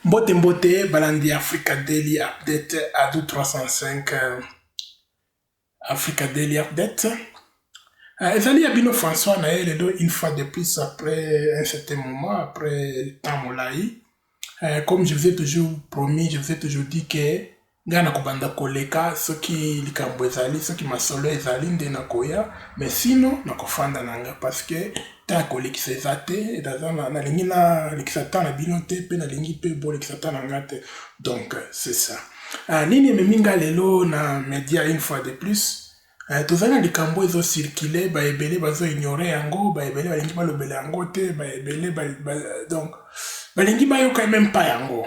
Mbote Mbote, Balandi Africa Daily Update, Adou 305, Africa Daily Update. Ezali Abino François Naël, une fois de plus après un certain moment, après temps molai. Comme je vous ai toujours promis, je vous ai toujours dit que Gana Kubanda Koleka, ceux qui likambo ezali, ceux qui masolo ezali nde nakoya, mais sinon nakofanda nanga parce que ta kolekisa ezate, na lingi na lekisata na binote pe na lingi pe bo lekisata na ngate. Donc c'est ça. Nini meminga lelo na media une fois de plus. Tozana likambo ezo circuler, ba ebele bazo ignorer yango, ba ebele balingi balobele yango te, ba ebele donc balingi bayoka même pas yango.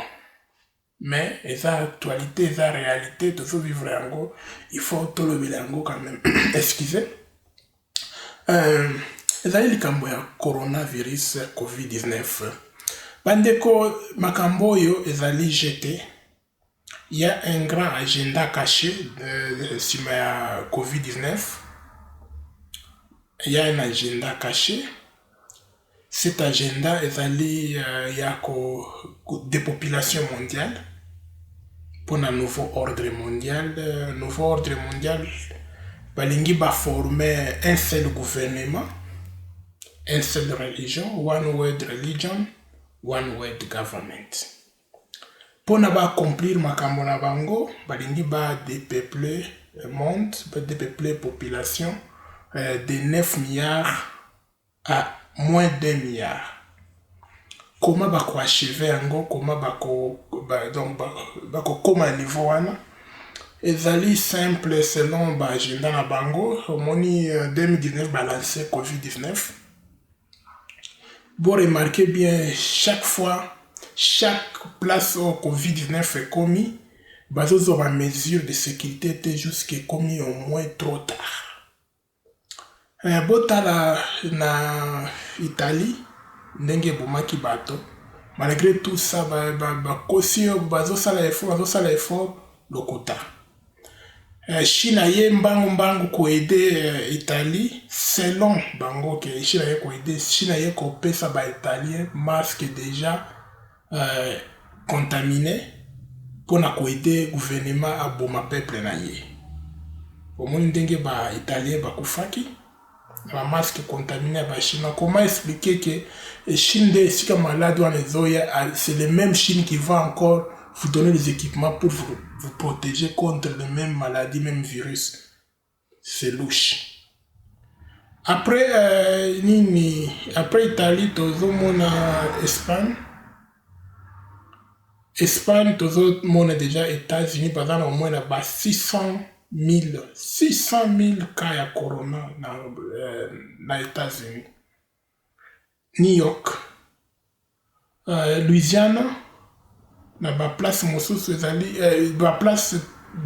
Mais esa actualité, esa réalité, tout faut vivre yango, il faut tout le yango quand même. Excusez. Ezali likambo ya coronavirus COVID-19. Bandeko makambo yo ezali jeté. Il y a un grand agenda caché sur la COVID-19. Il y a un agenda caché. Cet agenda est allé il y a des populations mondiales pour un nouveau ordre mondial. Nouveau ordre mondial, balingi va former un seul gouvernement, une seule religion, one world religion, one world government. Pour accomplir makambo na bango, balingi ba dépeupler le monde, ba dépeupler population de 9 milliards à moins d'1 milliard. Comment bako achever yango, comment bako koma niveau wana? Ezali simple selon ba agenda na bango, moni 2019 balancé COVID-19. Vous remarquez bien, chaque fois, chaque place où COVID-19 est commis, bazo aura mesure de sécurité était jusqu'à commis au moins trop tard. Botala na Italie, ndenge bomaki bato, malgré tout ça, kosio bazo sala effort lokota. China ye mbangu ko aider Italie, selon bango que China ye ko aider, China ye ko pesa ba italien masque déjà contaminé pour na aider gouvernement à boma peuple na ye. Au moins ndenge ba italien ba kufaki la masque contaminé ba Chine. Comment expliquer que Chine de sika malade wana zoya, c'est le même Chine qui va encore vous donner les équipements pour vous protéger contre les mêmes maladies, même virus. C'est louche. Après après Italie, tozo mona Espagne. Espagne, tozo mona déjà États-Unis, par exemple, au moins là 600 000 cas de corona dans les États-Unis. New York, Louisiana, na ba place mosusu ezali ba place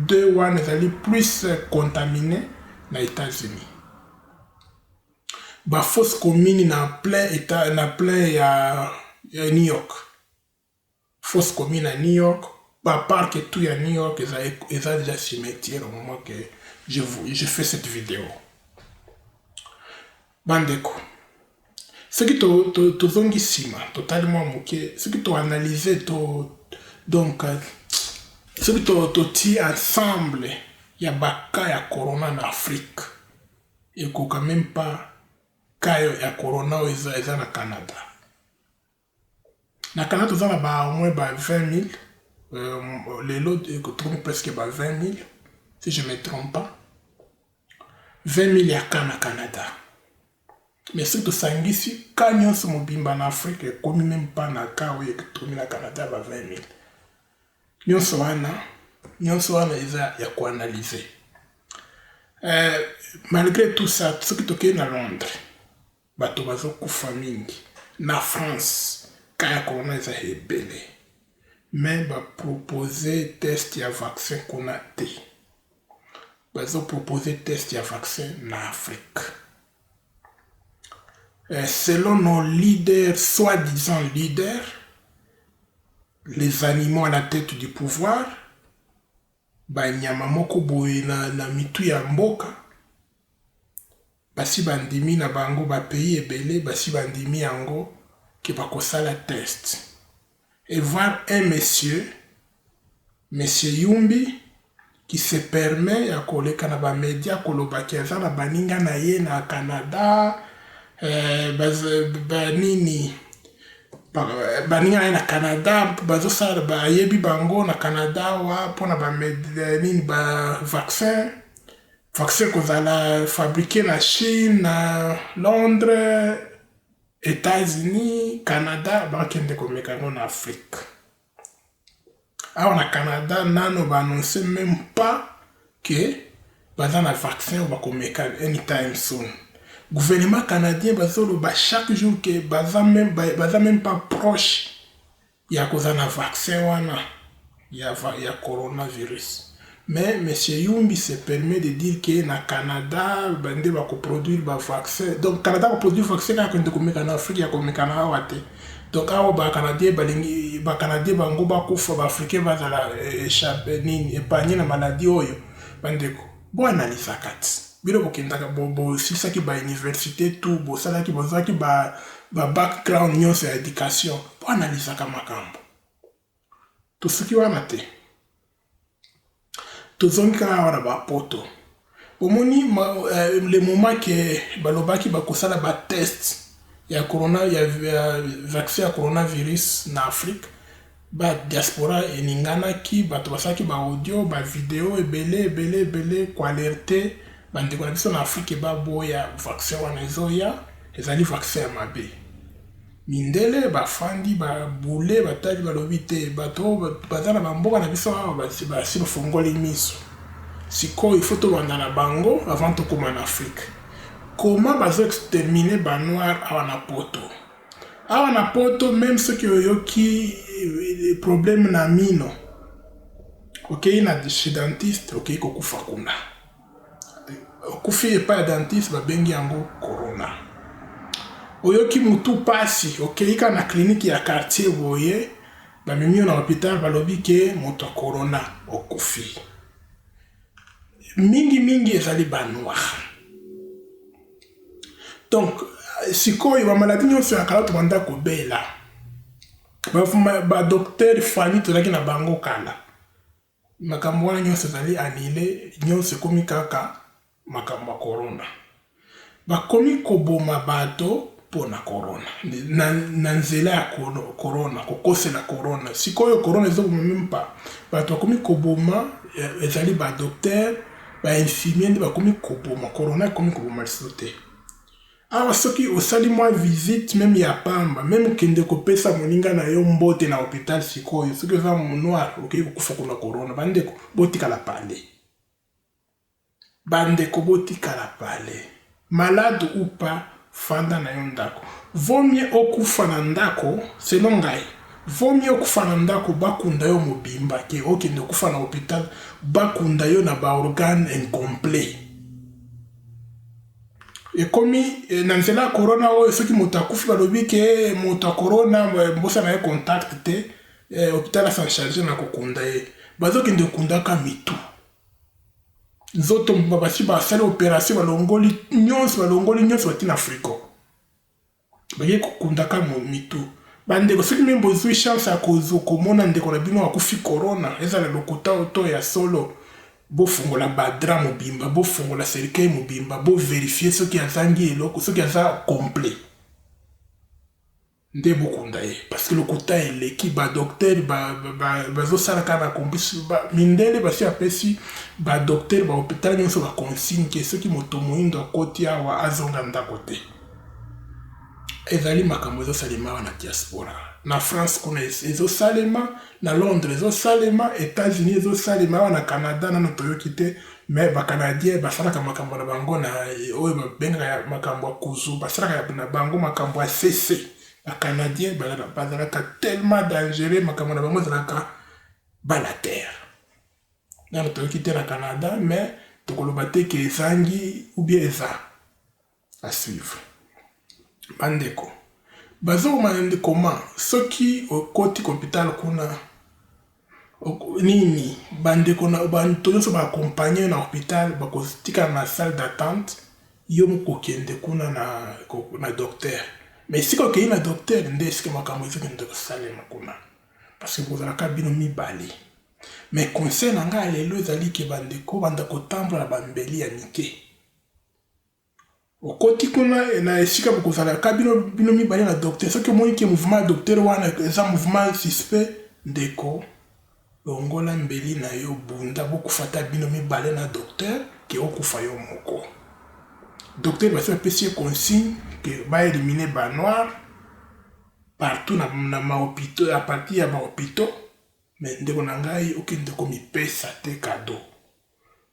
2 wana ezali plus contaminé na États-Unis. Ba fosse commune na plein état na plein ya New York. Fosse commune à New York, ba parc et tout ya New York ezali déjà cimetière au moment que je fais cette vidéo. Bandeko. Ce qui to zongi sima totalement moqué, ce qui to analysé donc ce qui to ti ensemble ya baka ya corona en Afrique et quand même pas cas ya corona eza na Canada. Na Canada toza na ba au moins ba 20 000 les lots que presque ba 20 000 si je me trompe pas. 20 000 ya cas na Canada. Mais si tu sangisi, quand nous sommes mobimba en Afrique, comme même pas na cas où il y a Canada, 20 000. Nous sommes là, il y a quoi analyser. Malgré tout ça, ce qui est à Londres, bato bazo kufa mingi. Na France, quand il y a corona, il y a belé. Mais ba proposer test ya vaccin qu'on a té. Bazo proposer test ya vaccin na Afrique. Selon nos leaders, soi-disant leaders, les animaux à la tête du pouvoir, banyama moko boye na mitu ya mboka, basi bandimi na bango ba pays ebele, basi bandimi yango ke bakosala test. et voir un monsieur Yumbi, qui se permet ya koleka na ba media kolobaki aza na baninga na ye na Canada, banini baninga na ye na Canada bazosala bayebi bango na Canada wa mpona vaccin kozala fabriqué na Chine, na Londres, États-Unis, Canada, bakende komeka yango na Afrique. Alors, na Canada, nano ba annonce même pas que baza na vaccin ou ba komeka anytime soon. Gouvernement canadien bazolo ba chaque jour que baza même pas proche ya koza na vaccin wana ya coronavirus. Mais M. Yumbi se permet de dire que na Canada bande ba ko produire ba vaccin. Donc Canada ko produire vaccin ka kende komeka na Afrique ya komeka na awate. Donc awo ba Canadien bango ba kufa ba Africain bazala épargner na maladie oyo bandeko bo analyse kati biro bokendaka bo sisaki ba université tout bo salaki bozaki ba background nyonso ya éducation bo analyse ka makambo to soki wana te to zonka wana ba poto bomoni le moment que balobaki ba kosala ba test ya vaccin ya coronavirus na Afrique ba diaspora eningana ki bato basaki ba audio ba video ebele ko alerter bandeko na biso na Afrique ba boya vaccin wana ezoya ezali vaccin ya mabe mindele bafandi ba boule batali balobi te bato bazana bamboka na biso basi bafongoli miso sikoyo il faut tobanda na bango avant tokoma na Afrique. Comment bazo exterminer ba noir awana poto même ceux qui ont des problèmes na mino ok na chez dentiste ok kokufa kuna okufi pas dentiste ba bengi yango corona oyoki mutu pasi ok ika na clinique ya quartier boye ba mimi na hôpital balobi ke moto corona okufi mingi ezali ba noir. Donc, sikoyo ba maladie nyonso ya kala tobanda kobela ba docteur fani tozalaki na bango kala makambo wana nyonso ezali anile nyonso ekomi kaka makambo ya corona bakomi koboma bato mpona corona na nzela ya corona kokosela corona sikoyo corona ezoboma meme pa bato bakomi koboma ezali ba docteur ba infirmier nde bakomi koboma corona ekomi koboma liso te. Awa soki osali mwa visite même ya pamba même kende kopesa moninga na yo mbote na hôpital sikoyo soki oza noir okei kokufa kuna corona bandeko botikala pale malade ou pas fanda na yo ndako vaut mieux okufa na ndako selon ngai vaut mieux okufa na ndako bakunda yo mobimba ke okende okufa na hôpital bakunda yo na ba organe incomplet. Et comme na nzela corona oyo soki moto akufi balobi ke moto corona mbosa na ye contact te hôpital s'en charger na kokunda ye bazokende kundaka mitu nzoto basi basala opération balongoli nyonso batina Afriko baye kokundaka mitu bandeko soki meme bozwi chance ya komona ndeko na bino akufi corona ezala lokota oto ya solo bo fungola badra mobimba bo fungola cercueil mobimba bo vérifier ce qui azangi eloko ce qui aza complet nde bokunda ye parce que lokota eleki ba docteur bazosala kaka na complice mindele basi apesi ba docteur ba hôpital nyonso ba consigne ke soki moto moyindo akoti awa azonga ndako te ezali makambo ezosalema na diaspora na France kuna ezosalema na Londres ezosalema États-Unis ezosalema na Canada na toyoki te mais ba Canadien basalaka makambo na bango na oyo babengaka makambo ya kuzu basalaka na bango makambo ya CC ba Canadien bazalaka tellement dangereux makambo na bango ezalaka bala terre na toyoki te na Canada mais tokoloba te ke ezangi ou bien eza à suivre. Bandeko bazoma nde comment soki okoti hôpital kuna nini bandeko na bantu nyonso ba accompagner na hôpital bakotika na salle d'attente yo mokokende kuna na docteur mais siko okei na docteur nde sike makambo ezokende kosalema kuna parce que bozalaka bino mibale. Mais conseil na nga lelo ezali ke bandeko banda kotambola bambeli ya mike. Okoti kuna na esika bokozalaka bino mibale na docteur. Soki omoni ke mouvement ya docteur wana eza mouvement suspect ndeko longola mbeli na yo bunda bokufata bino mibale na docteur ke okufa yo moko. Docteur basi apesi consigne que va éliminer ba noir partout na mahôpitaux, à partir ya mahôpitaux, mais ndeko na ngai okende komipesa te cadeau.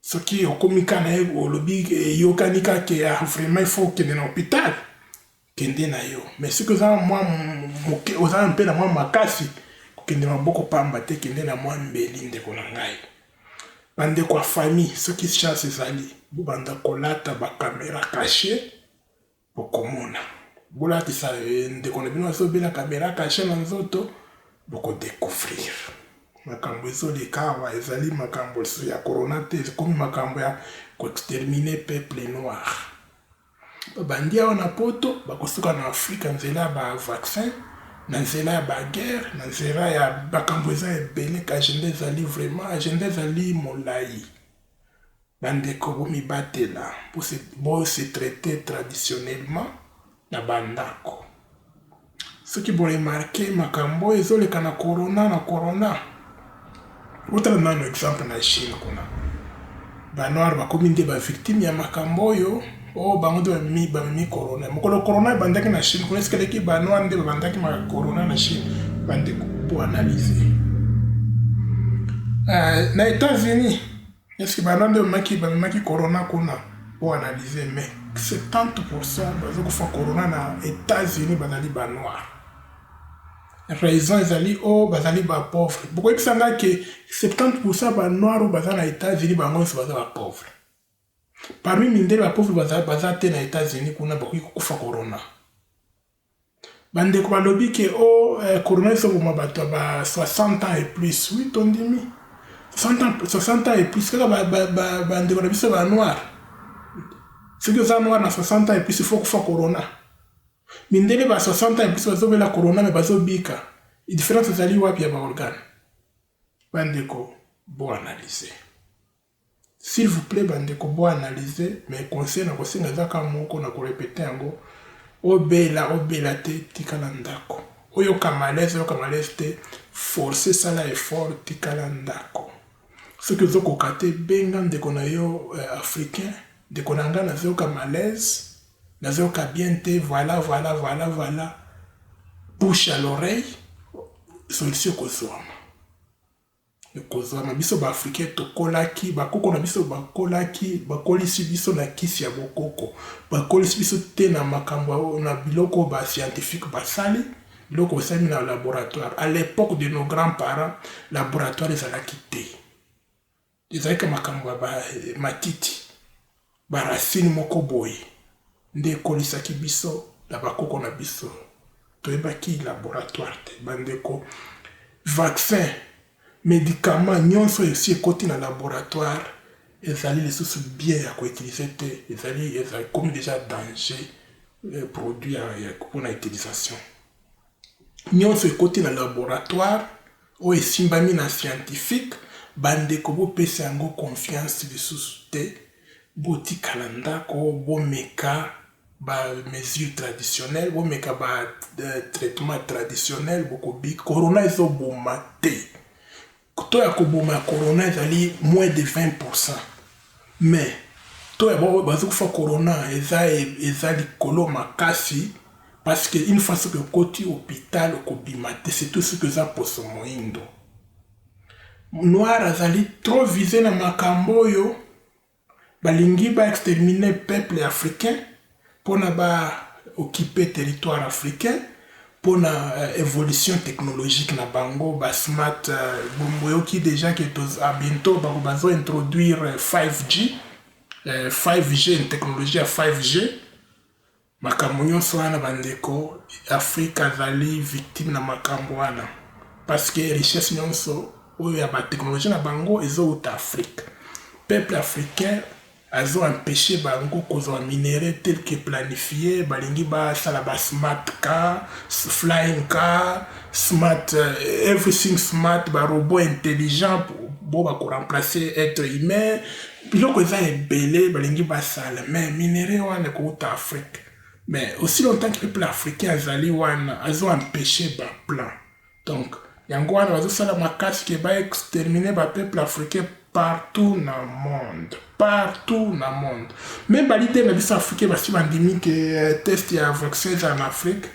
Soki okomi kana olobi yokani ka ke vraiment il faut kende na hôpital kende na yo. Mais ce que ça moi oza un peu na moi makasi kende na boko pamba te kende na moi mbeli ndeko na ngai. Bande kwa famille soki chance ezali banda kolata ba caméra cachée bokomona. Bolati sa ndeko na bino asobela caméra cachée na nzoto boko découvrir. Makambo ezoleka awa ezali makambo ya corona te komi makambo ya koexterminer peuple noir. Bandi awa na poto bakosuka na Afrika nzela ba vaccin na nzela ya ba guerre na nzela ya makambo eza ebele ka agenda ezali vraiment agenda ezali molai. Bandeko bomibatela bo se traiter traditionnellement na bandako. Soki bo remarquer makambo ezoleka na corona Autre nano exemple na Chine kuna. Ba noir bakomi nde ba victime ya makambo oyo bango de mi corona. Mokolo corona bandaki na Chine kuna eskeleki ba noir nde bandaki ma corona na Chine bande pour analyser. Na États-Unis est-ce que ba noir nde maki corona kuna pour analyser mais 70% bazo kufa corona na États-Unis banali ba noir. Raison ezali bazali ba pauvre. Pourquoi que ça nga que 70% ba noir baza na États-Unis bango se baza ba pauvre. Parmi mindele ba pauvre baza te na États-Unis kuna bakoki kufa corona. Bande ko balobi ke corona so boma bato ba 60 ans et plus. Oui, tondimi. 60 ans et plus kaka bande ko biso ba noir. Ceux qui sont noirs na 60 ans et plus il faut kufa corona. Mindele ba 60 ans et plus bazo la corona mais bazo bika. La différence ezali wapi ya ba organe. Bandeko bo analyser. S'il vous plaît bandeko bo analyser mais conseil na kosenga zaka moko na ko répéter yango obela te tikala ndako. Oyoka malaise te forcer sala effort tikala ndako. Ce que zo kokate benga ndeko na yo africain de konanga na zoka malaise na zoka bien te voilà bouche à l'oreille solution kozwama biso ba africain tokolaki bakoko na biso bakolisi biso na kisi ya bokoko bakolisi biso te na makambo na biloko ba scientifique basali biloko basali na laboratoire. À l'époque de nos grands-parents laboratoire ezalaki te ezalaki makambo ba matiti barasini moko boye nde kolisaki biso la bakoko na biso toyebaki laboratoire te bandeko vaccin médicament nyonso esi ekoti na laboratoire ezali lisusu bien ya koutiliser te ezali comme déjà danger produit pour la utilisation nyonso ekoti na laboratoire o esimbami na scientifique bandeko bopesa yango confiance lisusu te botikala ndako bomeka ba mesures traditionnelles bomeka ba traitement traditionnel bokobi corona ezoboma te to ya koboma corona ezali moins de 20%. Mais to ya bazokufa corona eza likolo makasi parce que une fois que koti hôpital okobima te c'est tout ce que ça poso moindo. Noir azali trop visé na makambo oyo balingi ba exterminer peuple africain pour na ba occuper territoire africain pour na évolution technologique na bango ba smart bomboyo qui déjà que à bientôt bazo introduire 5G une technologie à 5G makambo nyonso wana bandeko Afrika azali victime na makambo wana parce que richesse nyonso oyo ya ba technologie na bango ezouta Afrique. Peuple africain azo empêché bango kozwa minéraux tel que planifié balingi basala ba smart car flying car smart everything smart ba robot intelligent bo bakoremplacer être humain biloko eza ebele balingi basala mais minéraux wana ekouta Afrique mais aussi longtemps que peuple africain azali wana azo empêché ba plan donc yango wana bazosala makasi ke baextermine bapeuple africain partout dans le monde. Partout dans le monde. Même les leaders de l'Afrique, ils ont dit que test ya vaccin en Afrique.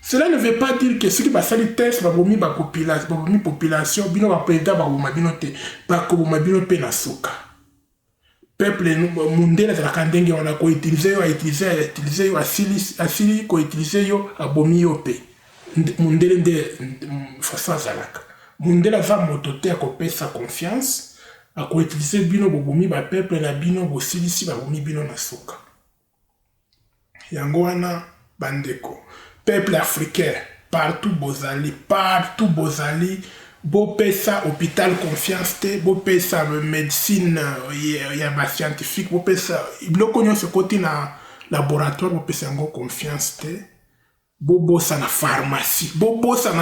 Cela ne veut pas dire que ceux qui passent les tests vont vomir la population, bino va président va vomir binote, va vomir binote na soka. Peuple mondial la kandenge on a ko utiliser asili ko utiliser yo abomi yo pe. Mondial de façon zalaka. Mondial va motote a ko sa confiance. A ko utiliser bino bobomi ba peuple na bino bosilisi ba bomi bino na soka. Yango wana bandeko. Peuple africain partout bozali bo pesa hôpital confiance te bo pesa médecine ya ba scientifique bo pesa biloko nyonso koti na laboratoire bo pesa yango confiance te bo bosa na pharmacie bo bosa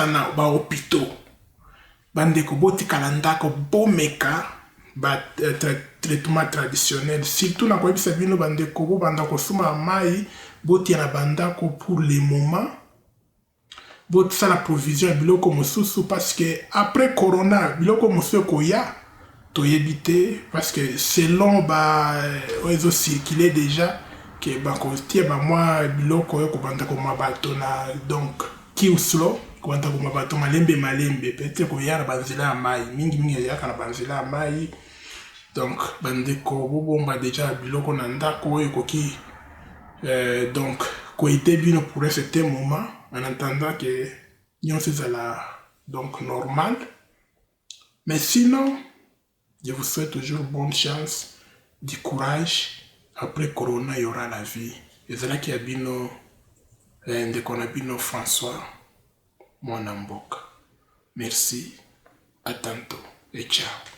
na ba hôpitaux bandeko botikala ndako bomeka ba traitement traditionnel surtout na koyebisa bino bandeko bo banda kosuma mai botia na bandako pour le moment botisa la provision ya biloko mosusu parce que après corona biloko mosusu ekoya toyebi te parce que selon ba oyo circuler déjà ke bakotia bamwa biloko oyo kobanda koma bato na donc kiuslo kobanda koma bato malembe peut-être koya na banzela ya mai mingi eyaka na banzela ya mai donc bandeko bobomba déjà biloko na ndako oyo ekoki donc koite bino pour un certain moment en attendant que nyonso ezala donc normal mais sinon je vous souhaite toujours bonne chance du courage après corona il y aura la vie ezalaki ya bino ndeko na bino François mwana mboka merci à tantôt et ciao.